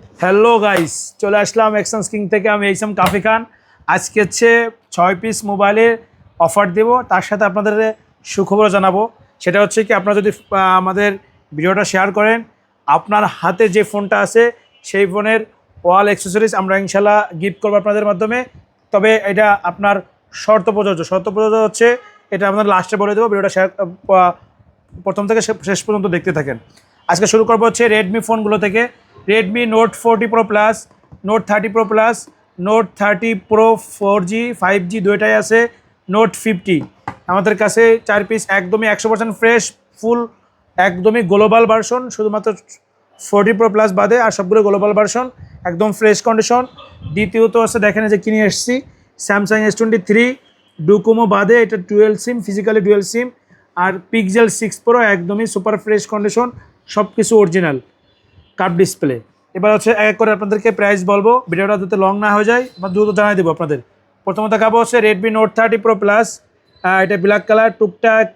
Hello guys, চলে আসলাম exchange king থেকে। আমি এইসাম কাফি খান। আজকে হচ্ছে 6 পিস মোবাইলের অফার দেব, তার সাথে আপনাদের সুখবর জানাবো। সেটা হচ্ছে কি, আপনারা যদি আমাদের ভিডিওটা শেয়ার করেন, আপনার হাতে যে ফোনটা আছে সেই ফোনের ওয়াল অ্যাক্সেসরিজ আমরা ইনশাল্লাহ গিফট করবো আপনাদের মাধ্যমে। তবে এটা আপনার শর্ত প্রযোজ্য হচ্ছে, এটা আপনার লাস্টে বলে দেবো। ভিডিওটা শেয়ার প্রথম থেকে শেষ পর্যন্ত দেখতে থাকেন। আজকে শুরু করবো হচ্ছে রেডমি ফোনগুলো থেকে। Redmi Note 40 Pro plus, note 30 pro plus, note 30 pro 4G 5G দুইটাই আছে। নোট 50 আমাদের কাছে 4 পিস একদমই 100% ফ্রেশ, ফুল একদমই গ্লোবাল ভার্সন, শুধুমাত্র 40 প্রো প্লাস বাদে আর সবগুলো গ্লোবাল ভার্সন, একদম ফ্রেশ কন্ডিশন। দ্বিতীয়ত আছে, দেখেন যে কিনে এসেছি স্যামসাং S23 ডোকোমো বাদে, এটা ডুয়েল সিম, ফিজিক্যালি ডুয়েল সিম। আর পিক্সেল 6 প্রো একদমই সুপার ফ্রেশ কন্ডিশন, সব কিছু অরিজিনাল, কার্ভ ডিসপ্লে। এবার হচ্ছে এক এক করে আপনাদেরকে প্রাইস বলবো, ভিডিওটা যাতে লং না হয়ে যায়, আমরা দ্রুত জানাই দেবো আপনাদের। প্রথমত দেখাবো হচ্ছে রেডমি নোট 30 প্রো প্লাস। এটা ব্ল্যাক কালার, টুকটাক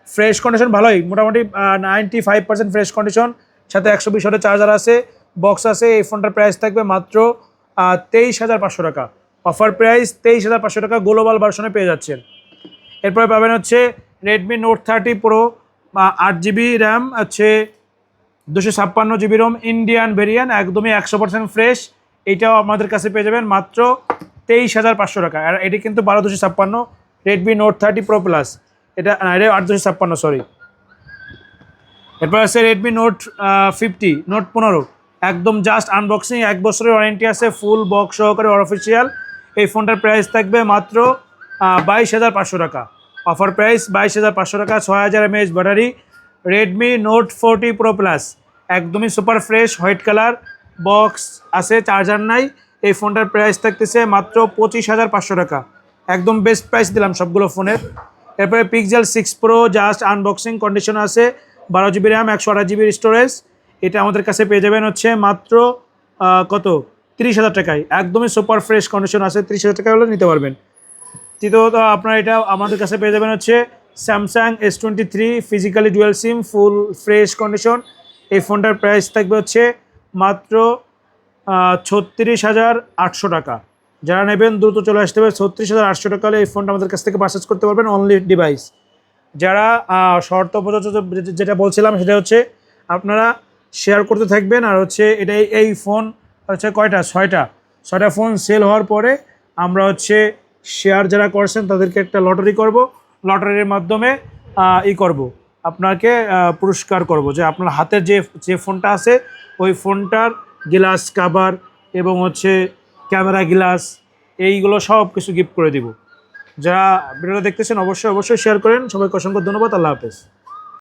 ফ্রেশ কন্ডিশন ভালোই, মোটামুটি 95% ফ্রেশ কন্ডিশন, সাথে 120 ওয়াটের চার্জার আছে, বক্স আছে। এই ফোনটার প্রাইস থাকবে মাত্র 23,500 টাকা। অফার প্রাইস 23,500 টাকা, গ্লোবাল ভার্সনে পেয়ে যাচ্ছেন। এরপরে পাবেন হচ্ছে Redmi note 30 pro, 8GB RAM আছে, 256GB রোম, ইন্ডিয়ান ভেরিয়েন্ট, একদমই 100% ফ্রেশ। এইটাও আমাদের কাছে পেয়ে যাবেন মাত্র 23,500 টাকা। আর এটি কিন্তু 12/256 রেডমি নোট 30 প্রো প্লাস, এটা 8/256, সরি। এরপর আছে রেডমি নোট 50, নোট 15, একদম জাস্ট আনবক্সিং, 1 বছরের ওয়ারেন্টি আছে, ফুল বক্স সহকারে অফিসিয়াল। এই ফোনটার প্রাইস থাকবে মাত্র 22,500 টাকা। অফার প্রাইস 22,500 টাকা, 6000 mAh battery. Redmi Note 40 Pro Plus, একদমই super fresh, white colour, box আছে, চার্জার নাই। এই ফোনটার প্রাইস থাকতেছে মাত্র 25,500 টাকা। একদম বেস্ট প্রাইস দিলাম সবগুলো ফোনের। এরপরে pixel 6 pro, just unboxing condition আছে, 12GB র্যাম, 128GB স্টোরেজ। এটা আমাদের কাছে পেয়ে যাবেন হচ্ছে মাত্র কত, 30,000 টাকায়। একদমই সুপার ফ্রেশ কন্ডিশন আছে, 30,000 টাকা হলে নিতে পারবেন। তৃতীয়ত আপনার এটা আমাদের কাছে পেয়ে যাবেন হচ্ছে স্যামসাং S23 ফিজিক্যালি ডুয়েল সিম, ফুল ফ্রেশ কন্ডিশন। এই ফোনটার প্রাইস থাকবে হচ্ছে মাত্র 36,800 টাকা। যারা নেবেন দ্রুত চলে আসতে হবে। 36,800 টাকা হলে এই ফোনটা আমাদের কাছ থেকে পারচেজ করতে পারবেন, অনলি ডিভাইস। যারা শর্ত প্রযোজ্য যেটা বলছিলাম, সেটা হচ্ছে আপনারা শেয়ার করতে থাকবেন। আর হচ্ছে এটাই, এই ফোন হচ্ছে কয়টা, 6টা ফোন সেল হওয়ার পরে আমরা হচ্ছে শেয়ার যারা করছেন তাদেরকে একটা লটারি করব। লটারির মাধ্যমে করব, আপনাকে পুরস্কার করব, যে আপনার হাতের যে ফোনটা আছে ওই ফোনটার গ্লাস কাভার এবং হচ্ছে ক্যামেরা গ্লাস, এইগুলো সব কিছু গিফট করে দিব। যারা ভিডিওটা দেখতেছেন অবশ্যই শেয়ার করেন। সবাইকে অসংখ্য ধন্যবাদ। আল্লাহ হাফেজ।